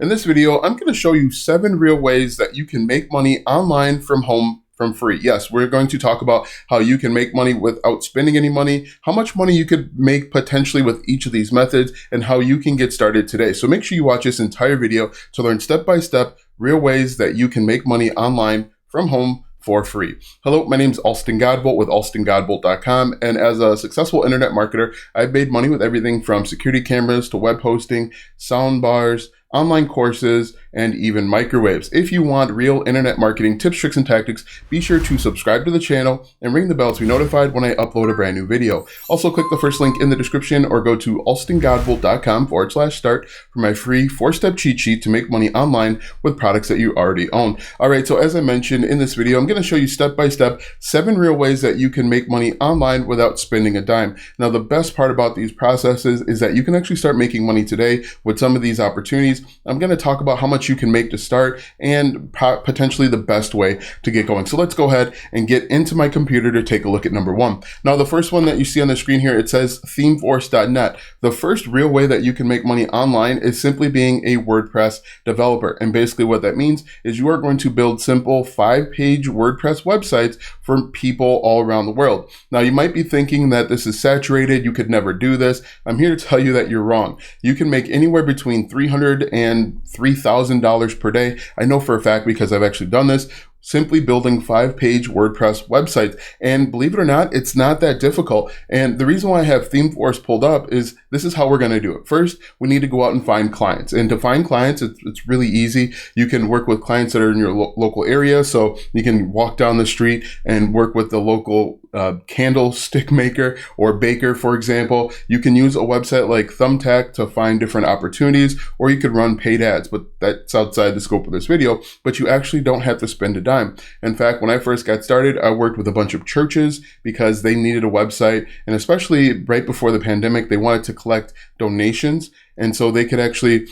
In this video, I'm going to show you 7 real ways that you can make money online from home from free. Yes, we're going to talk about how you can make money without spending any money, how much money you could make potentially with each of these methods, and how you can get started today. So make sure you watch this entire video to learn step-by-step real ways that you can make money online from home for free. Hello, my name is Alston Godbolt with alstongodbolt.com, and as a successful internet marketer, I've made money with everything from security cameras to web hosting, sound bars, online courses, and even microwaves. If you want real internet marketing tips, tricks, and tactics, be sure to subscribe to the channel and ring the bell to be notified when I upload a brand new video. Also, click the first link in the description or go to alstongodbolt.com/start for my free 4-step cheat sheet to make money online with products that you already own. All right, so as I mentioned in this video, I'm going to show you step-by-step 7 real ways that you can make money online without spending a dime. Now, the best part about these processes is that you can actually start making money today with some of these opportunities. I'm going to talk about how much you can make to start and potentially the best way to get going. So let's go ahead and get into my computer to take a look at number 1. Now, the first one that you see on the screen here, it says themeforce.net. The first real way that you can make money online is simply being a WordPress developer. And basically what that means is you are going to build simple 5-page WordPress websites for people all around the world. Now, you might be thinking that this is saturated, you could never do this. I'm here to tell you that you're wrong. You can make anywhere between $300 and $3,000 per day. I know for a fact because I've actually done this, simply building 5-page WordPress websites. And believe it or not, it's not that difficult. And the reason why I have ThemeForce pulled up is this is how we're going to do it. First, we need to go out and find clients. And to find clients, it's really easy. You can work with clients that are in your local area. So you can walk down the street and work with the local candlestick maker or baker, for example. You can use a website like Thumbtack to find different opportunities, or you could run paid ads, but that's outside the scope of this video. But you actually don't have to spend a dime. In fact, when I first got started, I worked with a bunch of churches because they needed a website, and especially right before the pandemic, they wanted to collect donations, and so they could actually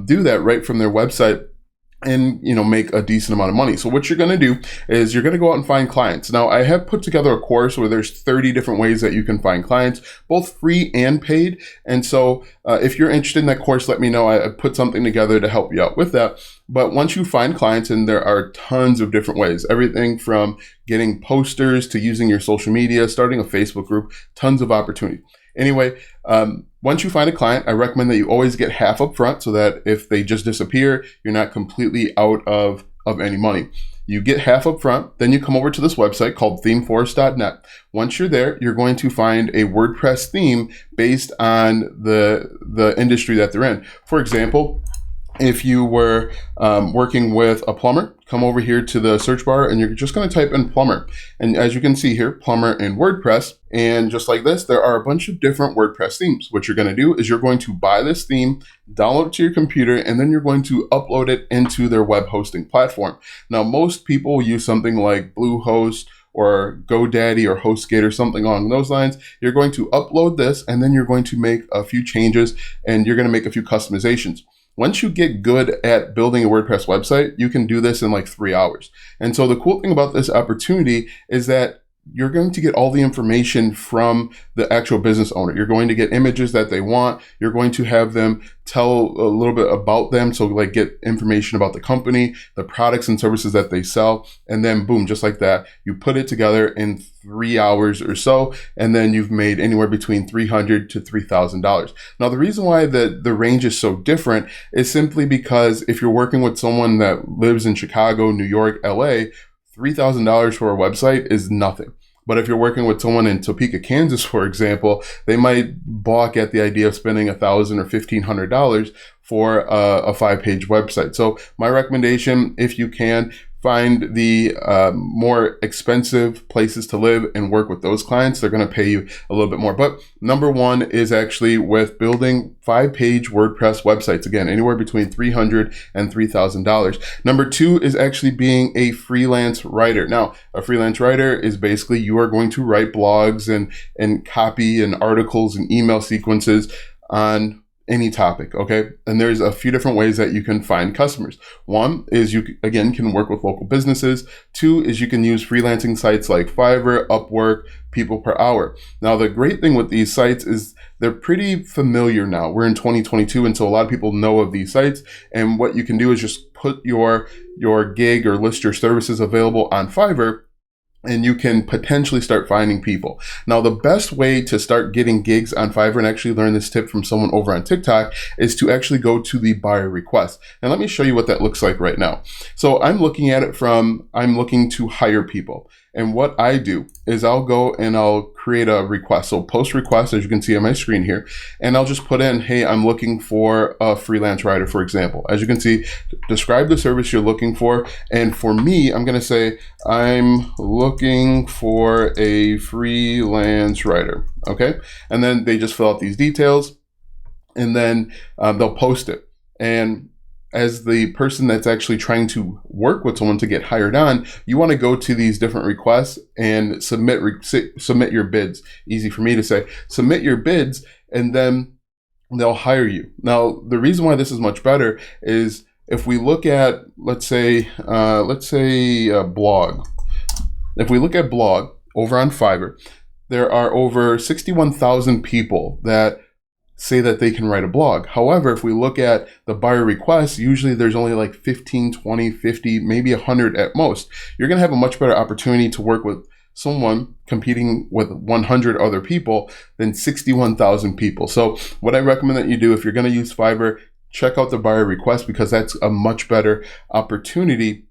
do that right from their website and make a decent amount of money. So what you're going to do is you're going to go out and find clients. Now, I have put together a course where there's 30 different ways that you can find clients, both free and paid. And so if you're interested in that course, let me know. I put something together to help you out with that. But once you find clients, and there are tons of different ways, everything from getting posters to using your social media, starting a Facebook group, tons of opportunity. Anyway, once you find a client, I recommend that you always get half up front so that if they just disappear, you're not completely out of any money. You get half up front, then you come over to this website called themeforce.net. Once you're there, you're going to find a WordPress theme based on the industry that they're in. For example, if you were working with a plumber, come over here to the search bar and you're just going to type in plumber. And as you can see here, plumber in WordPress. And just like this, there are a bunch of different WordPress themes. What you're going to do is you're going to buy this theme, download it to your computer, and then you're going to upload it into their web hosting platform. Now, most people use something like Bluehost or GoDaddy or HostGator or something along those lines. You're going to upload this, and then you're going to make a few changes, and you're going to make a few customizations. Once you get good at building a WordPress website, you can do this in like 3 hours. And so the cool thing about this opportunity is that you're going to get all the information from the actual business owner. You're going to get images that they want. You're going to have them tell a little bit about them. So like get information about the company, the products and services that they sell. And then boom, just like that, you put it together in 3 hours or so. And then you've made anywhere between $300 to $3,000. Now, the reason why the range is so different is simply because if you're working with someone that lives in Chicago, New York, LA, $3,000 for a website is nothing. But if you're working with someone in Topeka, Kansas, for example, they might balk at the idea of spending $1,000 or $1,500 for a 5-page website. So my recommendation, if you can, find the more expensive places to live and work with those clients. They're going to pay you a little bit more. But number 1 is actually with building 5-page WordPress websites. Again, anywhere between $300 and $3,000. Number 2 is actually being a freelance writer. Now, a freelance writer is basically you are going to write blogs and copy and articles and email sequences on any topic, okay? And there's a few different ways that you can find customers. One is you, again, can work with local businesses. Two is you can use freelancing sites like Fiverr, Upwork, People Per Hour. Now, the great thing with these sites is they're pretty familiar now. We're in 2022, and so a lot of people know of these sites. And what you can do is just put your gig or list your services available on Fiverr, and you can potentially start finding people. Now, the best way to start getting gigs on Fiverr, and actually learn this tip from someone over on TikTok, is to actually go to the buyer request. And let me show you what that looks like right now. So I'm looking at it from, I'm looking to hire people. And what I do is I'll go and I'll create a request. So post request, as you can see on my screen here, and I'll just put in, hey, I'm looking for a freelance writer, for example. As you can see, describe the service you're looking for. And for me, I'm going to say, I'm looking for a freelance writer. Okay. And then they just fill out these details, and then they'll post it. And as the person that's actually trying to work with someone to get hired on, you want to go to these different requests and submit your bids. Easy for me to say. Submit your bids, and then they'll hire you. Now, the reason why this is much better is if we look at, let's say a blog. If we look at blog over on Fiverr, there are over 61,000 people that say that they can write a blog. However, if we look at the buyer requests, usually there's only like 15, 20, 50, maybe 100 at most. You're going to have a much better opportunity to work with someone competing with 100 other people than 61,000 people. So what I recommend that you do, if you're going to use Fiverr, check out the buyer request, because that's a much better opportunity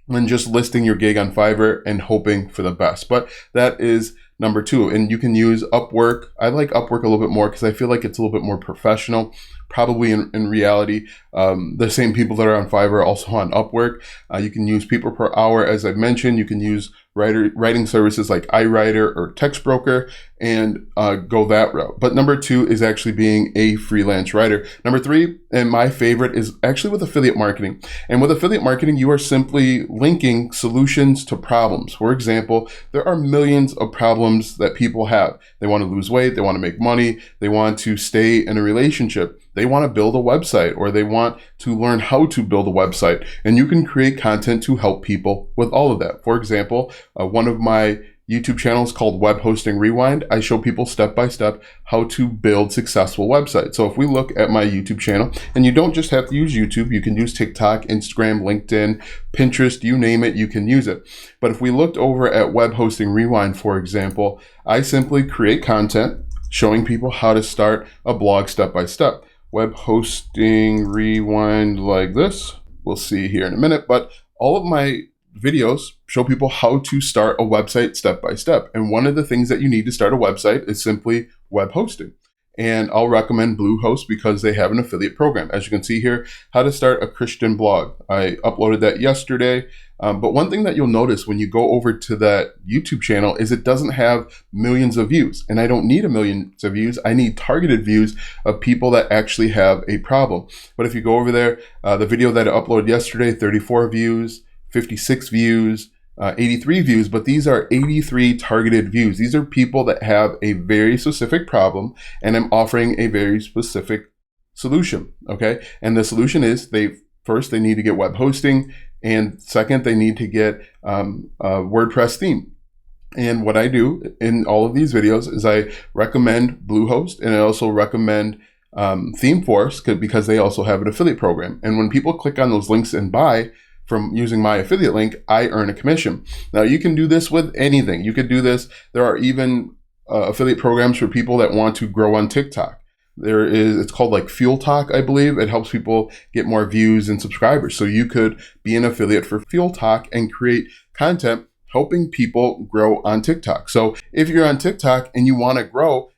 than just listing your gig on Fiverr and hoping for the best. But that is number two. And you can use Upwork. I like Upwork a little bit more because I feel like it's a little bit more professional. Probably in reality, the same people that are on Fiverr are also on Upwork. You can use People Per Hour, as I've mentioned. You can use writing services like iWriter or Text Broker, and go that route. But number two is actually being a freelance writer. Number three, and my favorite, is actually with affiliate marketing. And with affiliate marketing, you are simply linking solutions to problems. For example, there are millions of problems that people have. They want to lose weight, they want to make money, they want to stay in a relationship, they want to build a website, or they want to learn how to build a website. And you can create content to help people with all of that. For example, one of my YouTube channels called Web Hosting Rewind, I show people step by step how to build successful websites. So if we look at my YouTube channel, and you don't just have to use YouTube, you can use TikTok, Instagram, LinkedIn, Pinterest, you name it, you can use it. But if we looked over at Web Hosting Rewind, for example, I simply create content showing people how to start a blog step by step. Web Hosting Rewind like this. We'll see here in a minute, but all of my videos show people how to start a website step by step. And one of the things that you need to start a website is simply web hosting. And I'll recommend Bluehost because they have an affiliate program. As you can see here, how to start a Christian blog. I uploaded that yesterday. But one thing that you'll notice when you go over to that YouTube channel is it doesn't have millions of views. And I don't need a million of views. I need targeted views of people that actually have a problem. But if you go over there, the video that I uploaded yesterday, 34 views, 56 views, 83 views, but these are 83 targeted views. These are people that have a very specific problem, and I'm offering a very specific solution, okay? And the solution is they need to get web hosting, and second, they need to get a WordPress theme. And what I do in all of these videos is I recommend Bluehost, and I also recommend ThemeForce, because they also have an affiliate program. And when people click on those links and buy from using my affiliate link, I earn a commission. Now, you can do this with anything. You could do this. There are even affiliate programs for people that want to grow on TikTok. It's called like Fuel Talk, I believe. It helps people get more views and subscribers. So you could be an affiliate for Fuel Talk and create content helping people grow on TikTok. So if you're on TikTok and you want to grow,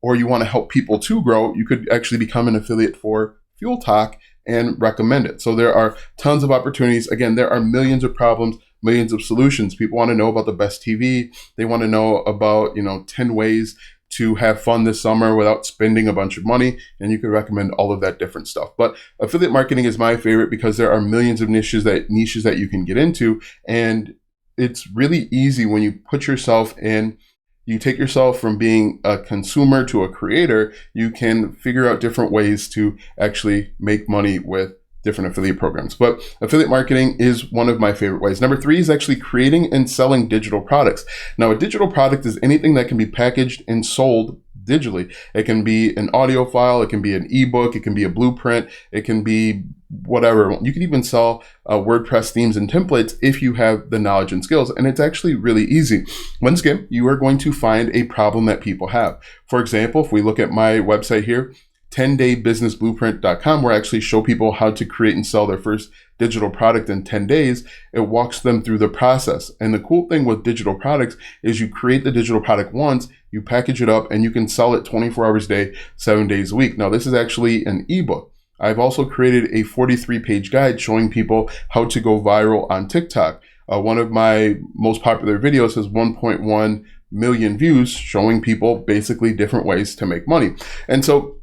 or you want to help people to grow, you could actually become an affiliate for Fuel Talk and recommend it. So there are tons of opportunities. Again, there are millions of problems, millions of solutions. People want to know about the best TV. They want to know about, 10 ways to have fun this summer without spending a bunch of money. And you could recommend all of that different stuff. But affiliate marketing is my favorite because there are millions of niches that you can get into. And it's really easy when you put yourself in you take yourself from being a consumer to a creator, you can figure out different ways to actually make money with different affiliate programs. But affiliate marketing is one of my favorite ways. Number 3 is actually creating and selling digital products. Now, a digital product is anything that can be packaged and sold digitally. It can be an audio file, it can be an ebook, it can be a blueprint, it can be whatever. You can even sell WordPress themes and templates if you have the knowledge and skills, and it's actually really easy. Once again, you are going to find a problem that people have. For example, if we look at my website here, 10daybusinessblueprint.com, where I actually show people how to create and sell their first digital product in 10 days. It walks them through the process. And the cool thing with digital products is you create the digital product once, you package it up, and you can sell it 24 hours a day, 7 days a week. Now, this is actually an ebook. I've also created a 43-page guide showing people how to go viral on TikTok. One of my most popular videos has 1.1 million views, showing people basically different ways to make money. And so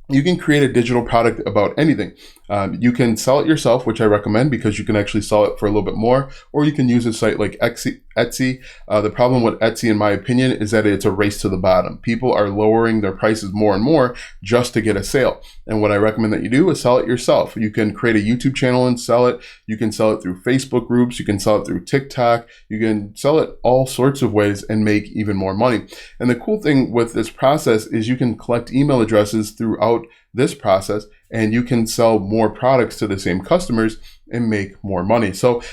you can create a digital product about anything. You can sell it yourself, which I recommend because you can actually sell it for a little bit more, or you can use a site like Etsy. The problem with Etsy, in my opinion, is that it's a race to the bottom. People are lowering their prices more and more just to get a sale. And what I recommend that you do is sell it yourself. You can create a YouTube channel and sell it. You can sell it through Facebook groups. You can sell it through TikTok. You can sell it all sorts of ways and make even more money. And the cool thing with this process is you can collect email addresses throughout this process, and you can sell more products to the same customers and make more money. So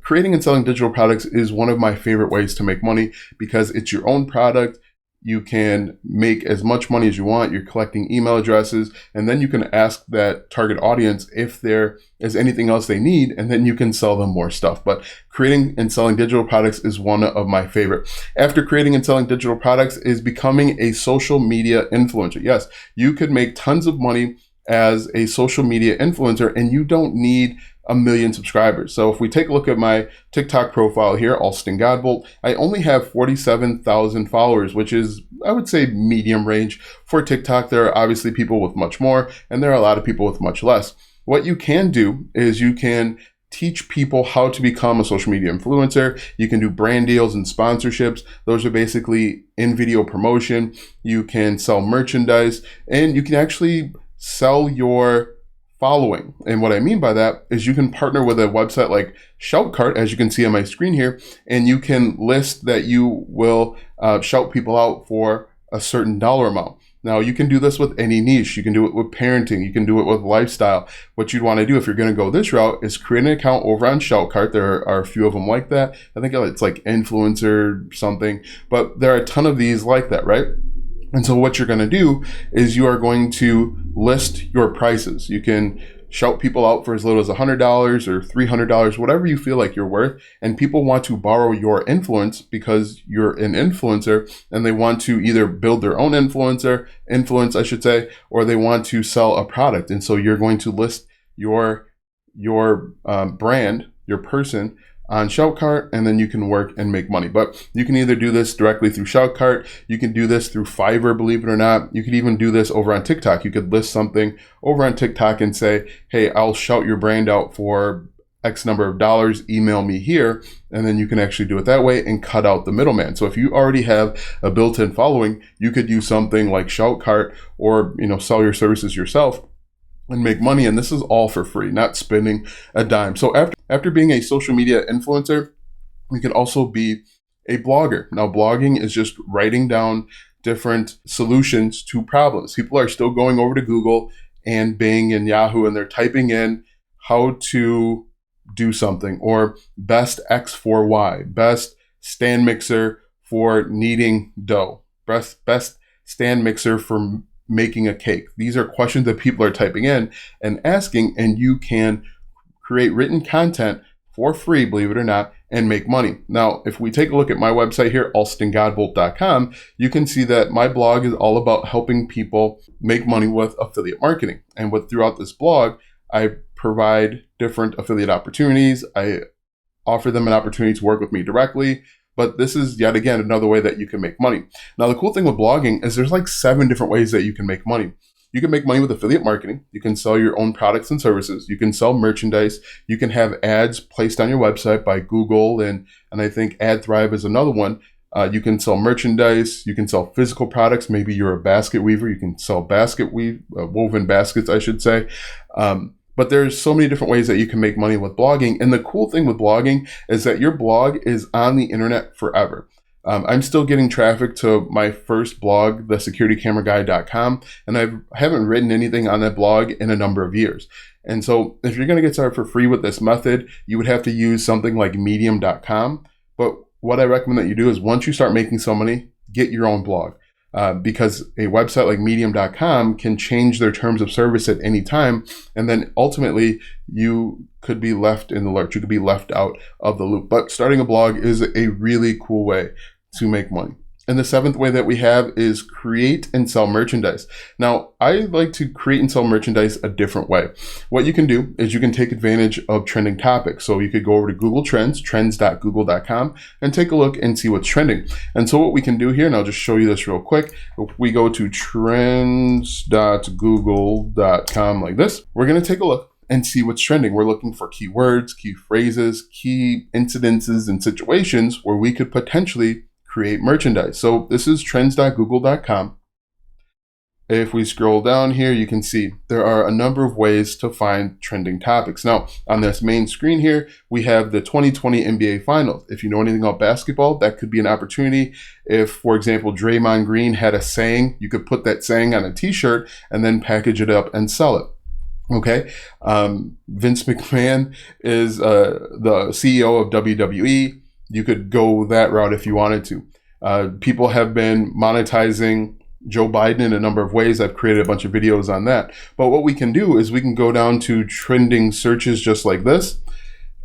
creating and selling digital products is one of my favorite ways to make money because it's your own product. You can make as much money as you want. You're collecting email addresses, and then you can ask that target audience if there is anything else they need, and then you can sell them more stuff. But creating and selling digital products is one of my favorite. After creating and selling digital products is becoming a social media influencer. Yes, you could make tons of money as a social media influencer, and you don't need 1 million subscribers. So if we take a look at my TikTok profile here, Alston Godbolt, I only have 47,000 followers, which is, I would say, medium range for TikTok. There are obviously people with much more, and there are a lot of people with much less. What you can do is you can teach people how to become a social media influencer. You can do brand deals and sponsorships. Those are basically in-video promotion. You can sell merchandise, and you can actually sell your following. And what I mean by that is you can partner with a website like Shoutcart, as you can see on my screen here, and you can list that you will shout people out for a certain dollar amount. Now, you can do this with any niche. You can do it with parenting. You can do it with lifestyle. What you'd want to do if you're going to go this route is create an account over on Shoutcart. There are a few of them like that. I think it's like influencer something, but there are a ton of these like that, right? And so what you're going to do is you are going to list your prices. You can shout people out for as little as $100 or $300, whatever you feel like you're worth. And people want to borrow your influence because you're an influencer, and they want to either build their own influence, I should say, or they want to sell a product. And so you're going to list your brand, your person, on Shoutcart, and then you can work and make money. But you can either do this directly through Shoutcart, you can do this through Fiverr, believe it or not. You could even do this over on TikTok. You could list something over on TikTok and say, hey, I'll shout your brand out for X number of dollars, email me here, and then you can actually do it that way and cut out the middleman. So if you already have a built-in following, you could use something like Shoutcart or sell your services yourself and make money. And this is all for free, not spending a dime. So after being a social media influencer, we can also be a blogger. Now, blogging is just writing down different solutions to problems. People are still going over to Google and Bing and Yahoo, and they're typing in how to do something, or best X for Y, best stand mixer for kneading dough, best stand mixer for making a cake. These are questions that people are typing in and asking, and you can create written content for free, believe it or not, and make money. Now, if we take a look at my website here, alstongodbolt.com, you can see that my blog is all about helping people make money with affiliate marketing. And throughout this blog, I provide different affiliate opportunities. I offer them an opportunity to work with me directly. But this is yet again another way that you can make money. Now, the cool thing with blogging is there's like 7 different ways that you can make money. You can make money with affiliate marketing. You can sell your own products and services. You can sell merchandise. You can have ads placed on your website by Google, and I think AdThrive is another one. You can sell merchandise. You can sell physical products. Maybe you're a basket weaver. You can sell woven baskets, I should say. But there's so many different ways that you can make money with blogging. And the cool thing with blogging is that your blog is on the internet forever. I'm still getting traffic to my first blog, thesecuritycameraguy.com, and I haven't written anything on that blog in a number of years. And so if you're going to get started for free with this method, you would have to use something like medium.com. But what I recommend that you do is once you start making some money, get your own blog. Because a website like medium.com can change their terms of service at any time. And then ultimately you could be left in the lurch. You could be left out of the loop. But starting a blog is a really cool way to make money. And the seventh way that we have is create and sell merchandise. Now, I like to create and sell merchandise a different way. What you can do is you can take advantage of trending topics. So you could go over to Google Trends, trends.google.com, and take a look and see what's trending. And so what we can do here, and I'll just show you this real quick. If we go to trends.google.com like this, we're going to take a look and see what's trending. We're looking for keywords, key phrases, key incidences, and situations where we could potentially create merchandise. So this is trends.google.com. If we scroll down here, you can see there are a number of ways to find trending topics. Now, on this main screen here, we have the 2020 NBA Finals. If you know anything about basketball, that could be an opportunity. If, for example, Draymond Green had a saying, you could put that saying on a t-shirt and then package it up and sell it. Okay. Vince McMahon is the CEO of WWE. You could go that route if you wanted to. People have been monetizing Joe Biden in a number of ways. I've created a bunch of videos on that. But what we can do is we can go down to trending searches just like this,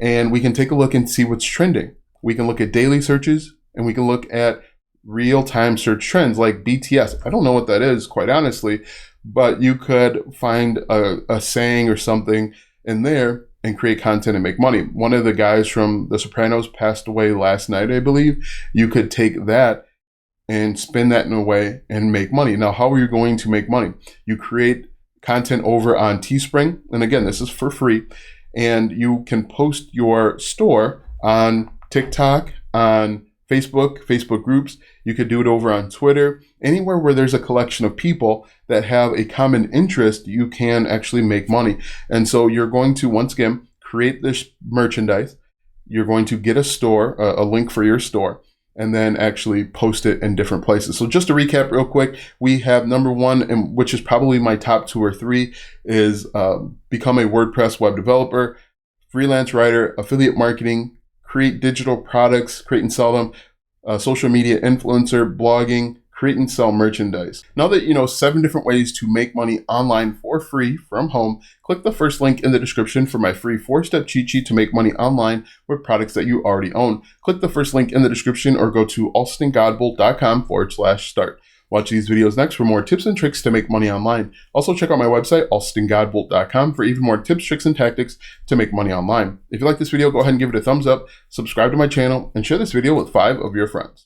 and we can take a look and see what's trending. We can look at daily searches, and we can look at real-time search trends like BTS. I don't know what that is, quite honestly, but you could find a saying or something in there and create content and make money. One of the guys from The Sopranos passed away last night, I believe. You could take that and spin that in a way and make money. Now, how are you going to make money? You create content over on Teespring. And again, this is for free. And you can post your store on TikTok, on Facebook groups. You could do it over on Twitter. Anywhere where there's a collection of people that have a common interest, you can actually make money. And so you're going to, once again, create this merchandise. You're going to get a store, a link for your store, and then actually post it in different places. So just to recap real quick, we have number one, and which is probably my top 2 or 3, is become a WordPress web developer, freelance writer, affiliate marketing, create digital products, create and sell them, social media influencer, blogging, create and sell merchandise. Now that you know 7 different ways to make money online for free from home, click the first link in the description for my free 4-step cheat sheet to make money online with products that you already own. Click the first link in the description or go to alstongodbolt.com/start. Watch these videos next for more tips and tricks to make money online. Also check out my website, alstongodbolt.com, for even more tips, tricks, and tactics to make money online. If you like this video, go ahead and give it a thumbs up, subscribe to my channel, and share this video with 5 of your friends.